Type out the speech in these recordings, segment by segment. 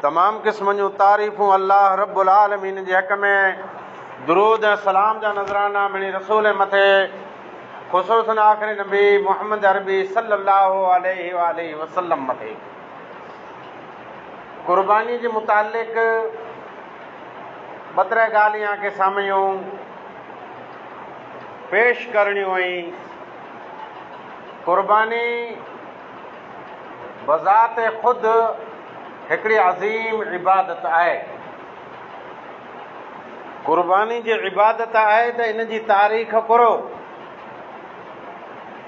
तमाम क़िस्म जूं तारीफ़ूं अल्लाह रब्बुल आलमीन जे हक़ में, दुरूद ऐं सलाम जा नज़राना मिणी रसूल मथे, ख़ुसूसन आख़िरी नबी मुहम्मद अरबी सल्लल्लाहु अलैहि वसल्लम मथे। क़ुर्बानी जे मुतालिक़ ॿ टे ॻाल्हियूं के साम्हूं पेश करणियूं हुई। क़ुर्बानी बज़ात ख़ुदि हिकिड़ी अज़ीम इबादत आहे। क़ुर्बानी जी इबादत आहे त इन जी तारीख़ करो।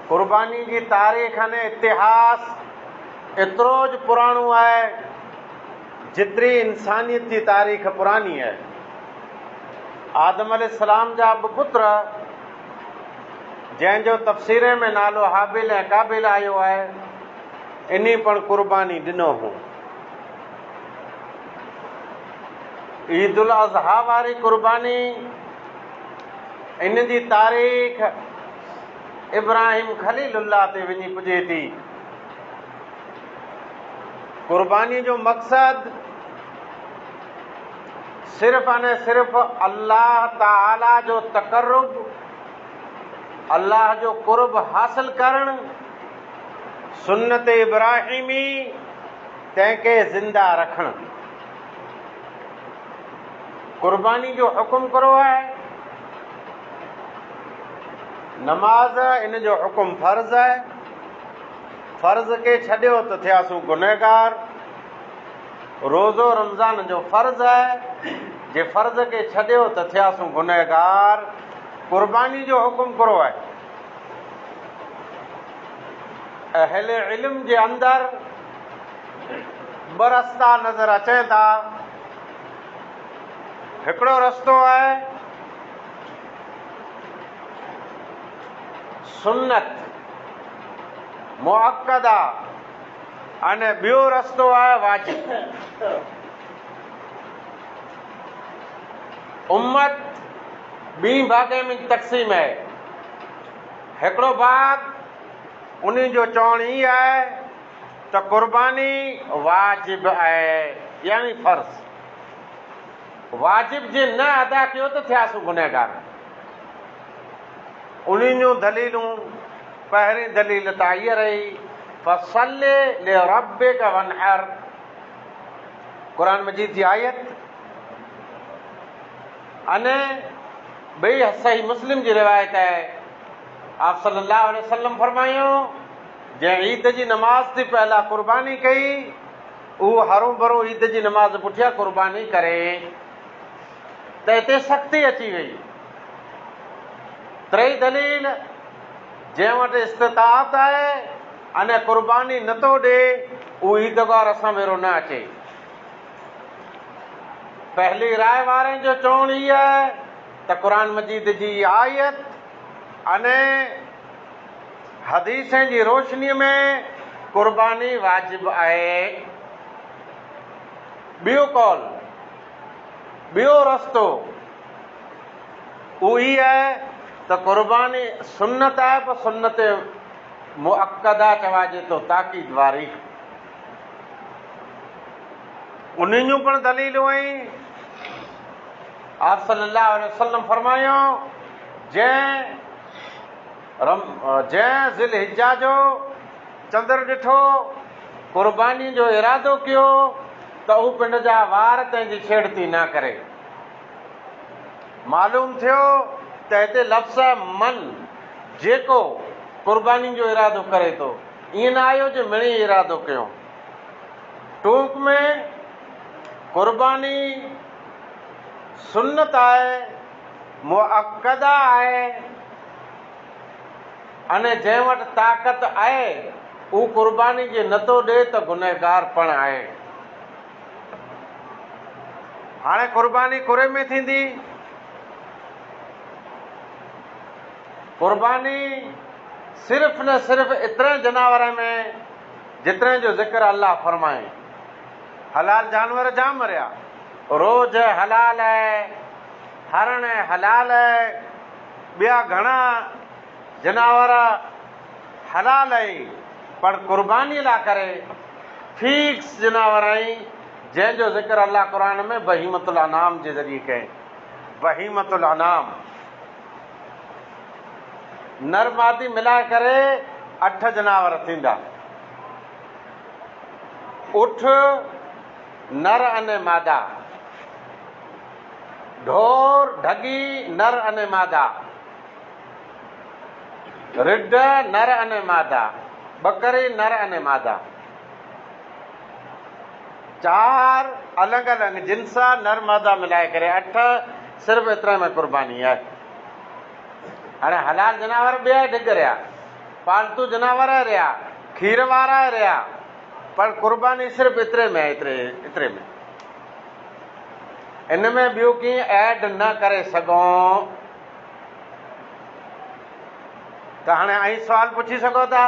क़ुर्बानी जी तारीख़ ने इतिहास एतिरो ज पुराणो आहे जेतिरी इंसानियत जी तारीख़ पुरानी आहे। आदम अलैहिस्सलाम जा ॿ पुत्र जंहिंजो तफ़सीरे में नालो हाबिल ऐं काबिल आयो आहे, इन्ही पण क़ुर्बानी ॾिनो हो। ईद उल अज़हा वारी क़ुर्बानी, इन जी तारीख़ इब्राहिम खलीलुल्लाह ते वञी पुॼे थी। क़ुर्बानी जो मक़सदु सिर्फ़ अने सिर्फ़ अल्लाह ताला जो तक़र्रुब, अल्लाह जो क़ुर्ब हासिल करणु, सुन्नत इब्राहिमी तंहिंखे ज़िंदा रखणु। क़ुर्बानी जो हुकुम करो आहे। नमाज़ इन जो हुकुम फ़र्ज़ आहे। फ़र्ज़ खे छॾियो त थियासूं गुनहगार। रोज़ो रमज़ान जो फ़र्ज़ आहे, जे फ़र्ज़ खे छॾियो त थियासूं गुनहगार। क़ुर्बानी जो हुकुम करो आहे। अहले इल्म जे अंदरि ॿ रस्ता नज़र अचनि था। हिकिड़ो रस्तो आहे सुन्नत मुअक्कदा, अने ॿियो रस्तो आहे वाजिब। उम्मत ॿी भाॻे में तक़सीम आहे। हिकिड़ो भाॻ उन जो चवणु ई आहे त क़ुर्बानी वाजिब आहे, यानी फ़र्ज़। वाजिब जे न अदा कयो त थियासूं गुनहगार। उन्हनि जूं दलीलूं, पहिरीं दलील त हीअ रही फसल्लि लिरब्बिक वन्हर, क़ुरान मजीद जी आयत। अने ॿई सही मुस्लिम जी रिवायत आहे। आप सल्लल्लाहु अलैहि वसल्लम फरमायूं, जंहिं ईद जी नमाज़ थी पहला क़ुर्बानी कई, उहो हरू भरू ईद जी नमाज़ पुठियां क़ुर्बानी करे। त हिते सख़्ती अची वई। टेई दलील, जंहिं वटि इस्तिताअत आहे अने क़ुर्बानी नथो ॾे, उहो ईदगार असां भेरो न अचे। पहली राय वारनि जो चवणु इहो आहे त क़ुरान मजीद जी आयत अने हदीसनि जी रोशनीअ में क़ुर्बानी वाजिब आहे। ॿियो कौल, ॿियो रस्तो उहो ई आहे त क़ुर्बानी सुन्नत आहे, पर सुन्नत मुअक्कदा चवाइजे थो, ताक़ीद वारी। उन्हनि जूं पण दलीलूं आहिनि। आप सल्लल्लाहु अलैहि वसल्लम फरमायो, जंहिं ज़िल हिज्जा जो चंद्र ॾिठो, क़ुर्बानी जो इरादो कयो, त हू पिंड जा वार तंहिंजी छेड़ती न करे। मालूम थियो त हिते लफ़्ज़ मन, जेको क़ुर्बानी जो इरादो करे थो, ईअं न आयो जो मिणी इरादो कयो। टूक में क़ुर्बानी सुन्नत आहे, मुअक्कदा आहे, अने जंहिं वटि ताक़त आहे उहो क़ुर्बानी जे नथो ॾे त गुनहगार पण आहे। हाणे क़ुर्बानी कुरे में थींदी। क़ुर्बानी सिर्फ़ न सिर्फ़ एतिरे जानवर में जेतिरे जो ज़िक्र अल्लाह फरमाए। हलाल जानवर जाम मरिया, रोज़ हलाल आहे, हरण हलाल आहे, ॿिया घणा जानवर हलाल आहे, पर क़ुर्बानी लाइ करे फिक्स जानवर आहिनि जंहिंजो ज़िक्र अल्लाह क़ुरान में बहीमतुल अनाम जे ज़रिए कयईं। बहीमतुल अनाम नर मादी मिलाए करे 8 जनावर थींदा। उठ नर अने मादा, ढोर ढगी नर अने मादा, रिड नर अने मादा, बकरी नर अने मादा। 4 अलॻि अलॻि जिन्स नर मादा मिलाए करे 8, सिर्फ़ु एतिरे में कुर्बानी आहे। हाणे हलाल जनावर ॿिया ढिग रहिया, पालतू जनावर रहिया, खीर वारा रहिया, पर कुर्बानी सिर्फ़ु एतिरे में आहे, एतिरे में। इन में ॿियो कीअं ऐड न करे सघूं त हाणे ऐं सुवाल पुछी सघो था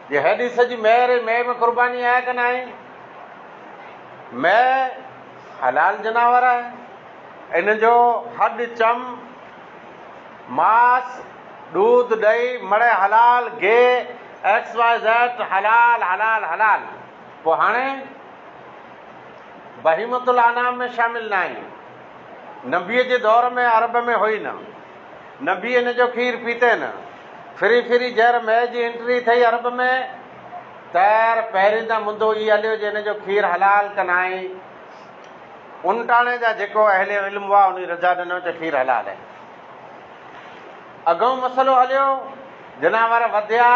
जे हेॾी सॼी मेह में कुर्बानी आहे की न आहे? मैं हलाल जनावर आहे, इन जो हॾ चम मांस दूध ॾही मड़े हलाल घे XYZ हलाल हलाल हलाल। पोइ हाणे बहीमतुल अनाम में शामिल न आहिनि। नबीअ जे दौर में अरब में हुई न, नबी इन जो खीर पीते न। फिरी फिरी जहर मैह जी एंट्री थी अरब में तैर पहिरीं त मुंदो ई हलियो जे हिन जो खीर हलाल कन आहे। उनटाणे जा जेको अहले इल्म हुआ उन रजा ॾिनो त खीर हलाल आहे। अॻो मसइलो हलियो, जनावर वधिया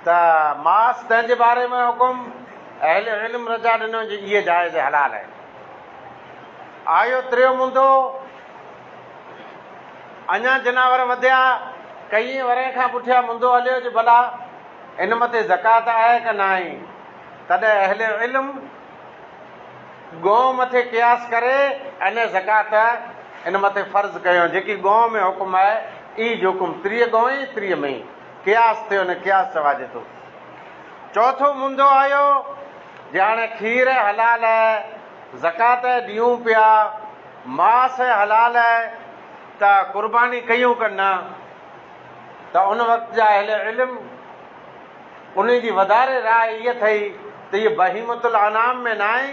त मांस तंहिंजे बारे में हुकुम, अहले इल्म रजा ॾिनो जे इहे जाइज़ हलाल आहे। आयो टियों मुंदो, अञा जनावर वधिया, कई वरे खां पुठियां मुंदो हलियो जो भला इन मथे ज़कात आहे की न आहे। तॾहिं अहले इल्म गौ मथे क़यास करे अने ज़कात इन मथे फ़र्ज़ कयो। जेकी गौ में हुकुम आहे ई जो हुकुम 30 गौ ई 30 में क़यास थियो, न क़यास चवाजे थो। चौथो मुंदो आयो जे हाणे खीर हलाल आहे, ज़कात ॾियूं पिया, मांस हलाल आहे, त कुर्बानी कयूं की न? त उन वक़्त जा अहले इल्म उन जी वधारे राय इहा थई त इहे बहीमतुल अनाम में न आहे,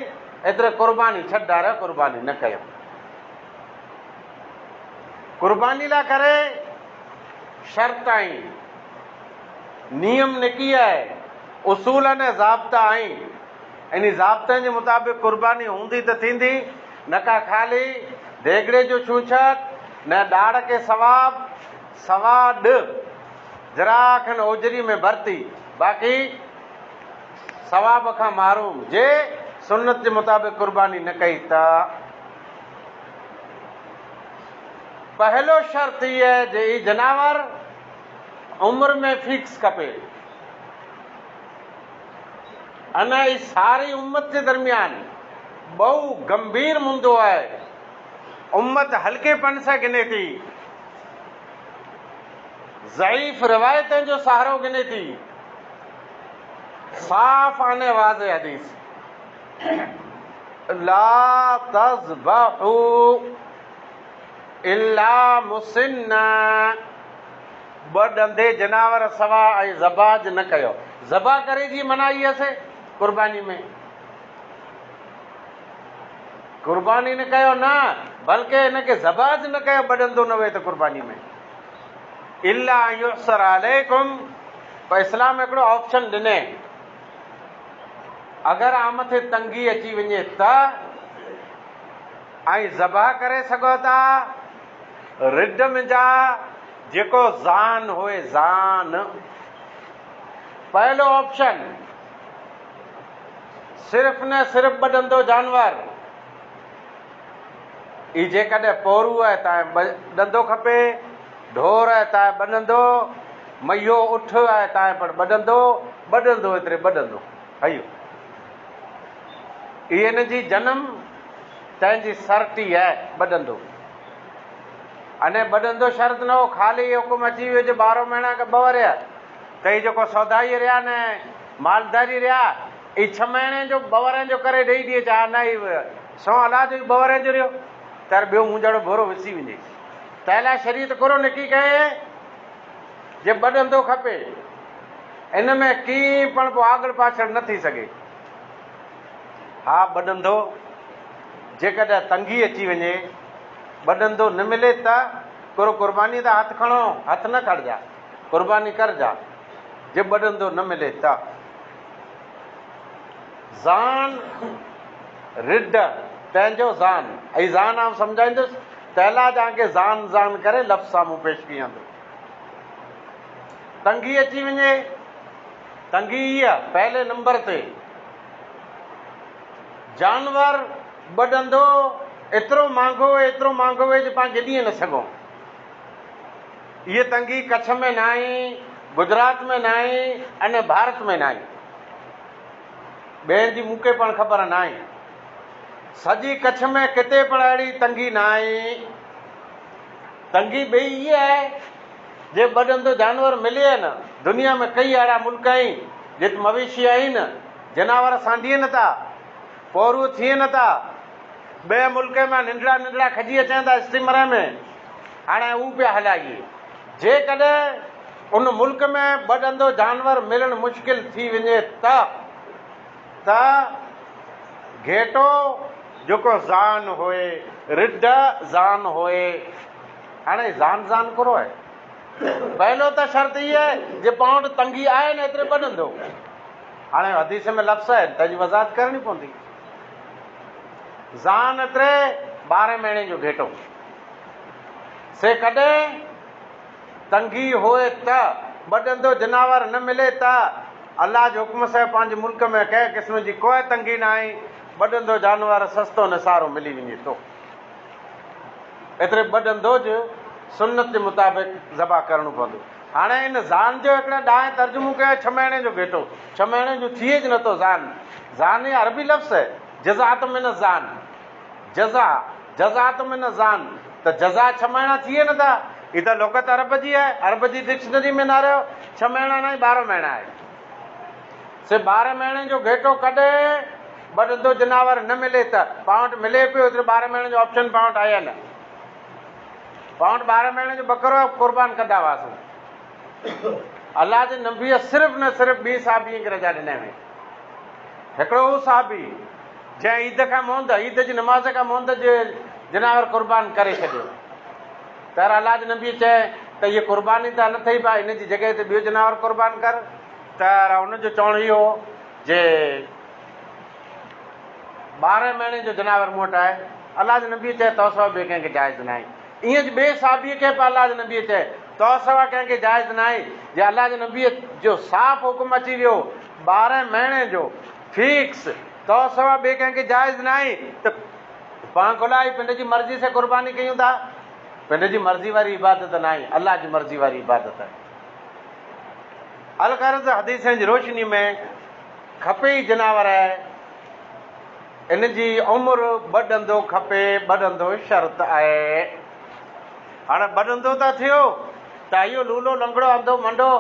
एतिरे कुर्बानी छॾारे कुर्बानी न कयो। कुर्बानी लाइ करे शर्त आहिनि, नियम निकी आहे, उसूल ऐं ज़ाब्ता आहिनि। इन ज़ाब्तनि जे मुताबिक़ कुर्बानी हूंदी त थींदी, न का ख़ाली देगड़े जो छूछट, न ॾाड़ के सवाब सवा ॾ जरा खनि ओजरी में भरती, बाक़ी सवाब खां मारूम जे सुन्नत जे मुताबिक़ कुर्बानी न कई त पहलो शर्त इहा आहे जे ई जनावर उम्र में फिक्स खपे। अना ई सारी उम्मत जे दरमियान बहु गंभीर मुंदो आहे। उम्मत हल्केपन सां गिने थी, ज़ईफ़ रिवायतुनि जो सहारो गिने थी। साफ़ आने वाज़े हदीस, ला तज़बहू इल्ला मुसिन्ना, 2 ॾंदे जनावर सवा ऐं ज़बाज न कयो। ज़बा करे जी मनाई आहे कुर्बानी में, कुर्बानी न कयो न, बल्कि हिनखे ज़बाज न कयो, 2 ॾंदो न वे त कुर्बानी में। इल्ला युसर अलैकुम, पर इस्लाम हिकिड़ो ऑप्शन ॾिने, अगरि आम ते तंगी अची वञे त ऐं ज़बह करे सघो था रिड मुंहिंजा जेको ज़ान होए ज़ान। पहलो ऑप्शन सिर्फ़ न सिर्फ़ 2 ॾंदो जानवर, ई जेकॾहिं पोरू आहे त 2 ॾंदो खपे, ढोर आहे त 2 ॾंदो, मइयो उठ आहे त पर 2 ॾंदो, 2 ॾंदो एतिरे 2 ॾंदो हयो। इहे हिन जी जनम तंहिंजी सर्टी आहे 2 ॾंदो। अने 2 ॾंदो शर्त न हो, ख़ाली हुकुम अची वियो जो 12 महीना खां 2 रहिया त ही जेको सौदाई रहिया न मालदारी रहिया, ई 6 महीने जो 2 जो करे ॾेई ॾिए चाहे न ई 100 अला जो 2 जो रहियो त ॿियो मुंहिंजो भोरो विसी वञे। तंहिं शरीयत कोरो निकी कहे जे 2 ॾंदो खपे। इन में कीअं पण पोइ आगड़ पाछड़ न थी सघे। हा ॿॾंदो, जेकॾहिं तंगी अची वञे, ॿॾंदो न मिले त कुर्बानी त हथु खणो, हथु न खणिजा, कुर्बानी करजा, जे ॿॾंदो न मिले त। ज़ान रिड तंहिंजो ज़ान, ऐं ज़ान आउं सम्झाईंदुसि, तैला तव्हांखे ज़ान ज़ान करे लफ़्ज़ साम्हूं पेश कयंदो। तंगी अची वञे, तंगी इहा पहले नंबर ते, जानवर ॿॾंदो एतिरो महांगो हुए जो पाण ॼॾी न सघूं। इहे तंगी कच्छ में न आई, गुजरात में न आई, अने भारत में न आई, ॿियनि जी मूंखे पाण ख़बर न आहे। सॼी कच्छ में किथे पण अहिड़ी तंगी न आई। तंगी ॿई इहा आहे, जे ॿॾंदो जानवर मिले न। दुनिया में कई अहिड़ा मुल्क आहिनि जिते मवेशी आहिनि, जनावर सांढीअ नथा, पोरूं थिए नथा, ॿिए मुल्क में नंढड़ा नंढड़ा खजी अचनि था स्टीमर में, हाणे उहे पिया हलाइए। जेकॾहिं उन मुल्क में ॿॾंदो जानवर मिलणु मुश्किल थी वञे त घेटो जेको ज़ान होए, रिड ज़ान होए। हाणे ज़ान ज़ान करो आहे, पहलो त शर्त इहा आहे जे पाण वटि तंगी आहे न एतिरे ॿॾंदो। हाणे हदीस में लफ़्ज़ आहे, तंहिंजी वज़ाहत करणी पवंदी। ज़ान एतिरे 12 महीने जो घेटो, से कॾहिं तंगी होए त, ॿॾंदो जनावर न मिले त, अलाह जे हुकुम सां पंहिंजे मुल्क में कंहिं क़िस्म जी कोई तंगी न आई, ॿॾंदो जानवर सस्तो निसारो मिली वञे थो। एतिरे ॿॾंदो जो सुन्नत जे मुताबिक़ ज़बा करणो पवंदो। हाणे इन ज़ान जो हिकिड़े ॾांहुं तर्जुमो कयो 6 महीने जो घेटो, 6 महीने जो थिए ज नथो ज़ान। ज़ान इहा अरबी लफ़्ज़ आहे, जज़ात में न ज़ान, जज़ात में न ज़ान, त जज़ा 6 महीना थिए नथा। हीअ त लोकत अरब जी आहे, अरब जी डिक्शनरी में न रहियो 6 महीना न 12 महीना आहे। से 12 महीने जो घेटो कॾहिं ॿॾंदो जनावर न मिले त, पाण वटि मिले पियो एतिरे 12 महीने जो ऑप्शन पाण वटि आयल आहे। पाण वटि 12 महीने जो बकरो क़ुर्बान कंदा हुआसीं। अलाह जे नबीअ सिर्फ़ु न सिर्फ़ु 2 साहबीअ खे रजा ॾिना हुई। हिकिड़ो उहो साहबी जंहिं ईद खां मुंद, ईद जी नमाज़ खां मुंद जे जनावर क़ुर्बान करे छॾियो। त अलाह जे नबीअ चए त इहा क़ुर्बानी त न थी पाए, इन जी जॻह ते ॿियो जनावर क़ुर्बान कर। त हुनजो चवणु इहो हो जे 12 महीने जो जनावर मूं वटि आहे। अलाह जे नबीअ चए तो सवा ॿिए कंहिंखे जाइज़ न आहे। ईअं ॿिए साहबीअ खे बि अलाह जे नबीअ चए तो सवा कंहिंखे जाइज़ न आहे। जे अलाह जे नबीअ जो साफ़ हुकुम अची वियो 12 महीने जो फिक्स, तो सवा ॿिए कंहिंखे जाइज़ न आहे, त पाण गुलाही पंहिंज जी मर्ज़ी सां क़ुर्बानी कयूं था। पंहिंज जी मर्ज़ी वारी इबादत न आहे, अलाह जी मर्ज़ी वारी इबादत आहे। अलगर्ज़ हदीसनि जी रोशनी में खपे ई जनावर आहे, इन जी उमिरि ॿॾंदो खपे, ॿॾंदो शर्त आहे। हाणे ॿॾंदो त थियो त इहो लूलो लंगड़ो अंधो मंडो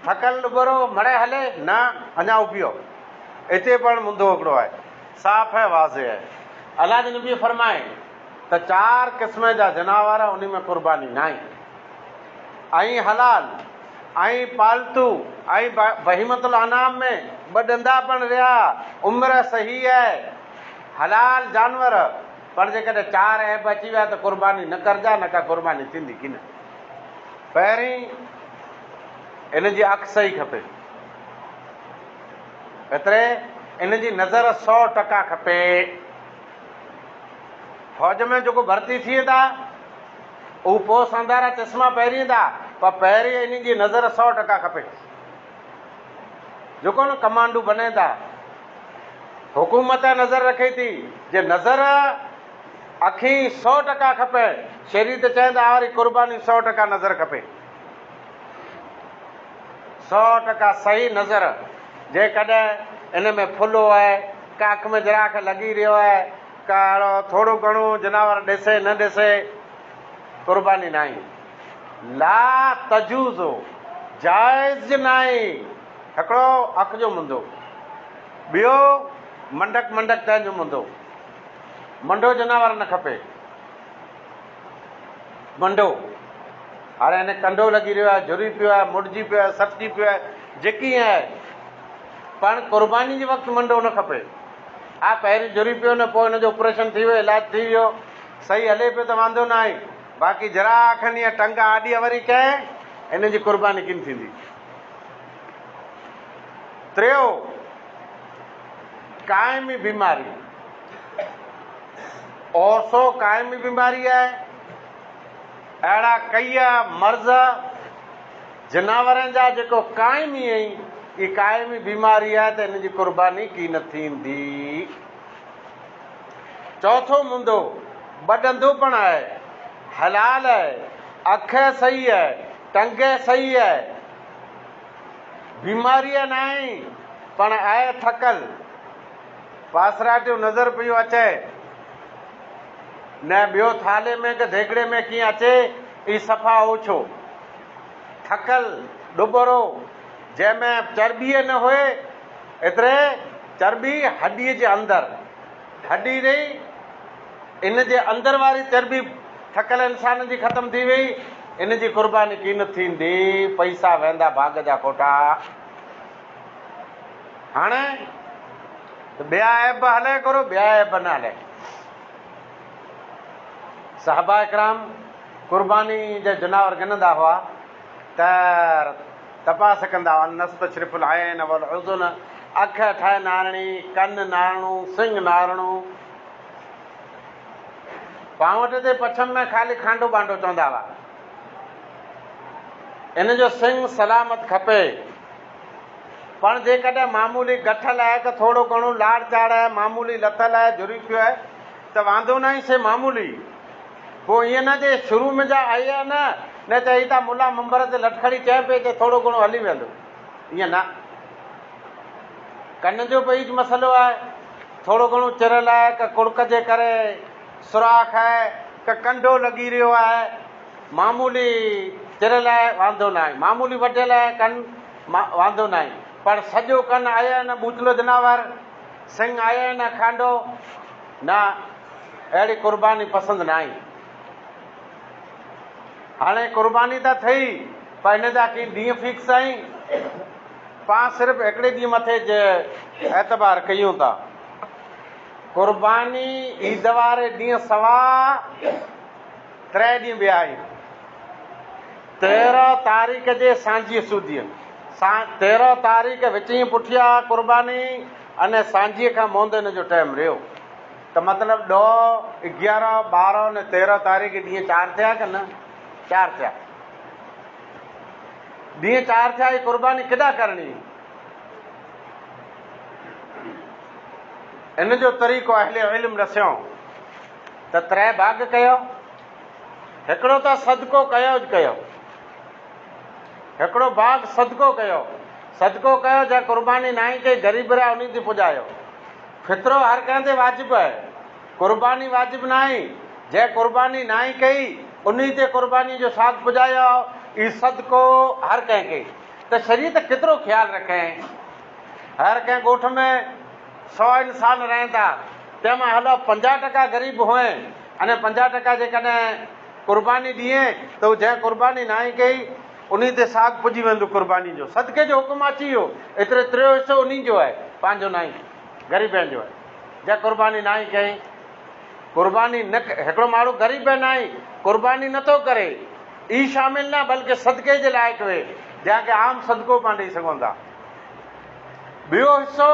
थकल ॾुबरो मड़े हले न, अञा उबियो हिते पण मुंदो हिकिड़ो आहे, साफ़ है वाज़े है। अलाह जे नबी फरमाए त 4 क़िस्म जा जनावर उन में क़ुर्बानी न आहे, ऐं हलाल ऐं पालतू ऐं बहीमतुल अनाम में ॿॾंदा पण रहिया, उमिरि सही आहे, हलाल जानवर। पर जेकॾहिं 4 ऐब अची विया त क़ुर्बानी न करजा, न का क़ुर्बानी थींदी की न। पहिरीं इन जी अखि सही खपे, एतिरे इन जी नज़र 100% खपे। फौज में जेको भर्ती थिए था उहो पोइ संधारा चश्मा पहिरीं था, पर पहिरीं इन जी नज़र 100% खपे। जेको न कमांडो बने था, हुकूमत नज़र रखे थी, जे नज़र अखी 100% खपे। शरीत चवंदा वरी क़ुर्बानी 100% नज़र खपे, 100% सही नज़र। जेकॾहिं इन में फुलो आहे, का अखि में जराख लॻी रहियो आहे, का अहिड़ो थोरो घणो जनावर ॾिसे न ॾिसे, क़ुर्बानी न आहे। ला तजूज़ो जाइज़ न आहे। हिकिड़ो अखि जो मुंदो, ॿियो मंडक तंहिंजो मुंदो, मंडो जनावर न खपे। मंडो हाणे हिन कंडो लॻी रहियो आहे, झुरी पियो आहे, मुड़जी पियो आहे, सटिजी पियो आहे, जेकी आहे, पण क़ुर्बानी जे वक़्तु मंडो न खपे। हा पहिरीं जुरी पियो न, पोइ हिनजो ऑपरेशन थी वियो, इलाज थी वियो, सही हले पियो त वांदो न आहे। बाक़ी जरा खणी टंग आॾी वरी कंहिं, इन जी क़ुर्बानी किन थींदी। टियों, क़ाइमी बीमारी। ओसो क़ाइमी बीमारी आहे। अहिड़ा कई मर्ज़ जनावरनि जा जेको क़ाइमी आई, ई क़ाइमी बीमारी आहे, त इन जी क़ुर्बानी की न थींदी। चौथो मुंदो बॾंदोपण आहे, हलाल आहे, अख सही आहे, टंग सही आहे, बीमारी न आहे पण आहे थकल, पासराटियो नज़र पियो अचे, न ॿियो थाले में कि देगड़े में कीअं अचे, ई सफ़ा ओछो थकल डुबरो, जंहिंमें चर्बी न हुए, एतिरे चर्बी हॾीअ जे अंदरि, हॾी रही इन जे अंदरि वारी चर्बी थकल इंसान जी ख़तम थी वई, इन जी क़ुर्बानी की न थींदी, पैसा वेंदा भाग जा खोटा। हाणे ॿिया ऐब हले करो, ॿिया ऐब न हले। साहबा इकराम क़ुर्बानी जा जानवर गिनंदा हुआ त तपास कंदा हुआ, नस्तशरिफुल ऐन वल उज़ुन, अख ठाहे नारणी, कन नारणो, सिंग नारणो, पावट जे पछम में ख़ाली खांडो बांडो चवंदा हुआ। इन जो सिंग सलामत खपे, पण जेकॾहिं मामूली गठल आहे कि थोरो घणो लाड़ चाड़ आहे, मामूली लथल आहे, जुरी पियो आहे, त वांदो न आहे, से मामूली। पोइ ईअं न जे शुरू में जा आई आहे न चई था मुला मंबर ते लटखड़ी चए पई कि थोरो घणो हली वेंदो, ईअं न। कन जो भई मसइलो आहे, थोरो घणो चिरल आहे, कि कुड़क जे करे सुराख आहे, कि कंडो लॻी रहियो आहे, मामूली चिरल आहे, वांदो न आहे, मामूली वढियल आहे कन, वांदो न आहे, पर सॼो कन आहे न बूचलो जनावर, सिंग आहे न खांडो, न, अहिड़ी क़ुर्बानी पसंदि न आहे। हाणे क़ुर्बानी त थई, पर हिन जा की ॾींहं फिक्स आहिनि, पाण सिर्फ़ु हिकिड़े ॾींहुं मथे एतबार कयूं था। क़ुर्बानी ईद वारे ॾींहुं सवा 3 ॾींहं ॿिया आहिनि। 13 तारीख़ जे सांझीअ सूदीअ, 13 तारीख़ विचीं पुठियां क़ुर्बानी, अने सांझीअ खां मोंद हिन जो टाइम रहियो, त मतिलबु 10, 11, 12 ने 13 तारीख़ ॾींहं 4 थिया कि न, 4 थिया, ॾींहं 4 थिया। ई क़ुर्बानी केॾा करणी, इन जो तरीक़ो अहले इल्म ॾसियो त 3 भाग कयो। हिकिड़ो त सदको कयो, हिकिड़ो भाग सदको कयो, सदको कयो जंहिं क़ुर्बानी नाई कई, ग़रीब रहिया उन ते पुॼायो। फितरो हर कंहिं ते वाजिबु आहे, क़ुर्बानी वाजिबु न आहे, जंहिं क़ुर्बानी नाई कई उन ते क़ुर्बानी जो साग पुॼायो, ई सदको हर कंहिंखे। त शरीयत केतिरो ख़्यालु रखे, हर कंहिं ॻोठ में 100 इंसान रहनि था, तंहिंमां हलो 50% ग़रीब हुए, अने 50% जेकॾहिं क़ुर्बानी ॾिए त उहो जंहिं क़ुर्बानी नाई कई उन ते साग पुॼी वेंदो क़ुर्बानी जो, सदके जो हुकुम अची वियो। एतिरे 3 हिसो उन जो आहे, पंहिंजो न आहे, ग़रीबनि जो आहे। जंहिं क़ुर्बानी नाई कई, क़ुर्बानी न, हिकिड़ो माण्हू ग़रीब न आहे, क़ुर्बानी नथो करे, ई शामिल न, बल्कि सदके जे लाइक़ु हुए, जंहिंखे आम सदको पाण ॾेई सघूं था। ॿियो हिसो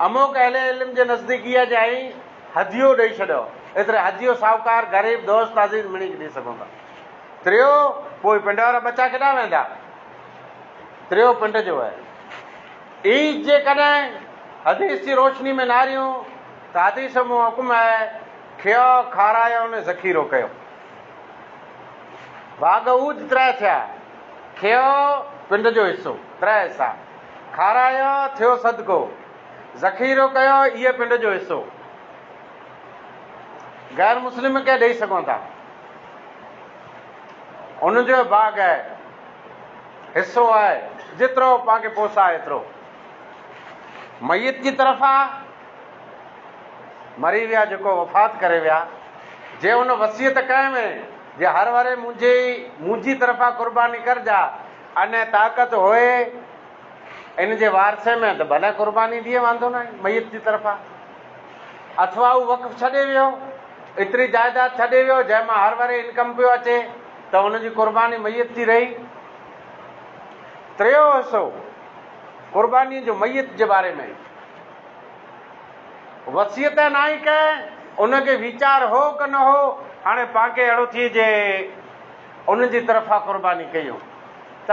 अमोक अहले इल्म जे नज़दीकीअ जे आई हदियो ॾेई छॾियो, एतिरे हदियो साहूकार ग़रीब दोस्त अज़ीज़ मिणी ॾेई सघूं था। 3 पोइ पिंड वारा बचा केॾा वेंदा, 3 पिंड जो आहे। ईद जेकॾहिं हदीस जी रोशनी में नारियूं त हदीस में हुकुम आहे, खियो खारायो ने ज़ख़ीरो कयो। भाग ऊज 3 थिया, खियो पिंड जो हिसो 3 हिसा, खारायो थियो सदको, ज़ख़ीरो कयो इहे पिंड जो हिसो, गैर मुस्लिम खे ॾेई सघूं था, उनजो भाग आहे, हिसो आहे, जेतिरो पाण खे पोसाए एतिरो। मयत जी तरफ़ा मरी विया, जेको वफ़ात करे विया, जे उन वसीयत कयम जे हर वारे मुंहिंजी तरफ़ा क़ुर्बानी करजा, अने ताक़त होए इन जे वारसे में त भले क़ुर्बानी ॾिए, वांदो न आहे मैयत जी तरफ़ां। अथवा हू वक़्फ़ छॾे वियो, एतिरी जाइदाद छॾे वियो जंहिंमां हर वारे इनकम पियो अचे, त हुनजी क़ुर्बानी मैयत जी रही। टियों हिसो क़ुर्बानी जो मैयत जे बारे में वसियत न आई कंहिं, उनखे वीचार हो कि न हो, हाणे पाणखे अहिड़ो थी जे उनजी तरफ़ां क़ुर्बानी कयूं त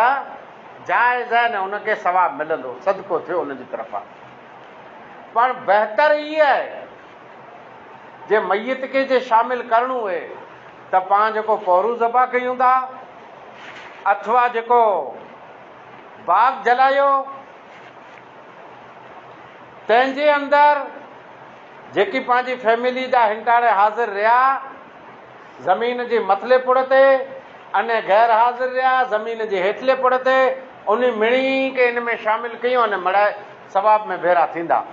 जाइज़ आहे न, उनखे सवाबु मिलंदो, सदको थियो उनजी तरफ़ां। पर बहितर इहा आहे जे मैयत खे जे शामिल करणो हुए त पाण जेको पौरू ज़बा कयूं था अथवा जेको बाग जलायो, तंहिंजे अंदरि जेकी पंहिंजी फैमिली जा हिंटाड़े हाज़िर रहिया ज़मीन जे मथिले पुड़ ते, अने गैर हाज़िर रहिया ज़मीन जे हेठले पुड़ ते, उन मिणी खे इन में शामिल कयूं अने मड़ाए सवाब में भेरा थींदा।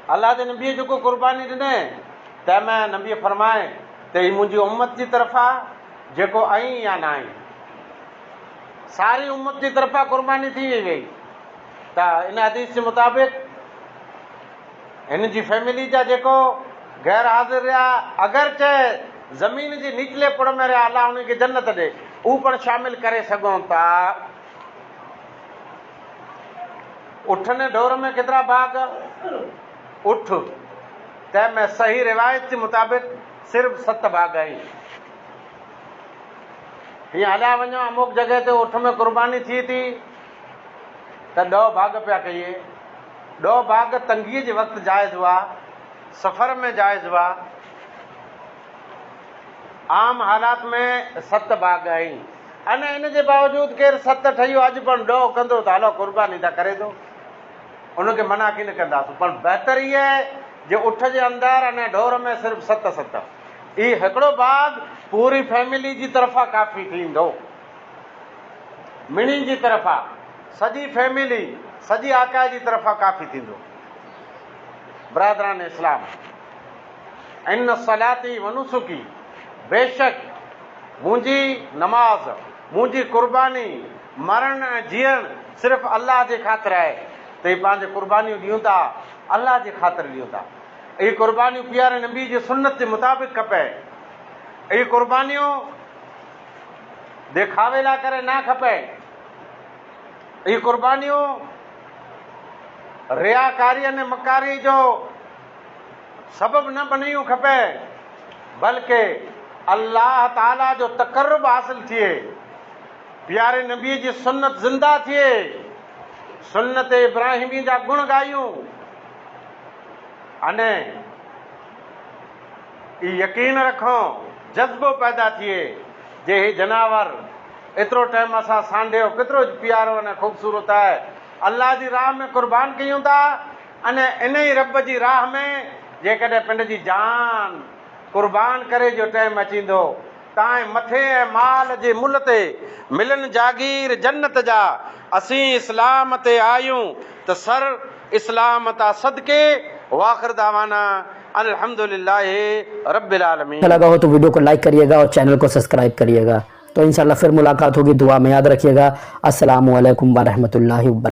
अलाह जे नबीअ जेको क़ुर्बानी ॾिने तंहिंमें नबीअ फरमाए त हीअ मुंहिंजी उम्मत जी तरफ़ां जेको आई या न आई, सारी उम्मत जी तरफ़ां क़ुर्बानी थी वई। त इन हदीस जे मुताबिक़ हिन जी फैमिली जा जेको गैर हाज़िर रहिया, अगरचे ज़मीन जे निचले पुड़ में रहिया, अलाह उनखे जन्नत ॾे, हू पण शामिल करे सघूं था। उठ ने ढोर में केतिरा भाग? उठ, तंहिंमें सही रिवायत जे मुताबिक़ सिर्फ़ु 7 भाग आहिनि। हीअं हलिया वञो अमुक जॻह ते उठ में क़ुर्बानी थी थी त 10 भाग पिया कहिए। 10 भाग तंगीअ जे वक़्तु जाइज़ हुआ, सफ़र में जाइज़ हुआ, आम हालात में 7 भाग आहिनि। अने इन जे बावजूदु केरु 7 ठहियो अॼु पण 10 कंदो त हलो क़ुर्बानी त करे थो, उनखे मना की न कंदासीं। पर बहितर इहा आहे जे उठ जे अंदरि अने ढोर में सिर्फ़ु 7 ई हिकिड़ो भाग पूरी फैमिली जी तरफ़ां काफ़ी थींदो, मिणी जी तरफ़ां सॼी फैमिली सॼी आका जी तरफ़ां काफ़ी थींदो। बरादरान इस्लाम, इन सलाती व नुसुकी, बेशक मुंहिंजी नमाज़, मुंहिंजी क़ुर्बानी, मरण ऐं जीअण सिर्फ़ु अलाह जे ख़ातिर आहे। त हीअ पंहिंजे क़ुर्बानियूं ॾियूं था अलाह जे ख़ातिर ॾियूं था। इहे क़ुर्बानियूं प्यारे नबी जी सुन्नत जे मुताबिक़ खपे। इहे क़ुर्बानियूं देखावे लाइ करे न खपे। इहे क़ुर्बानियूं रियाकारी अने मकारी जो सबबु न बणियूं खपे, बल्कि अल्लाह ताला जो तक़र्रुब हासिल थिए, प्यारे नबीअ जी सुन्नत ज़िंदा थिए, सुन्नत इब्राहिमी जा गुण ॻायूं, अने यकीन रखूं, जज़्बो पैदा थिए जे ही जनावर एतिरो टाइम असां सांढियो, केतिरो प्यारो अने ख़ूबसूरत आहे, अल्लाह जी राह में क़ुर्बान कयूं था। अने इन ई रब जी राह में जेकॾहिं पिंड जी जान क़ुर्बान करे जो टाइम अचींदो, तव्हांजे मथे ऐं माल जे मुल ते मिलन जागीर जन्नत जा, असीं इस्लाम ते आयूं त सर इस्लाम तां सदके। वाखिर दावाना अल्हम्दुलिल्लाहि रब्बिल आलमीन। लगा हो तो वीडियो को लाइक करिएगा और चैनल को सब्सक्राइब करिएगा। तो इंशाल्लाह फिर मुलाकात होगी, दुआ में याद रखिएगा। अस्सलामु अलैकुम व रहमतुल्लाहि व बरकातहू।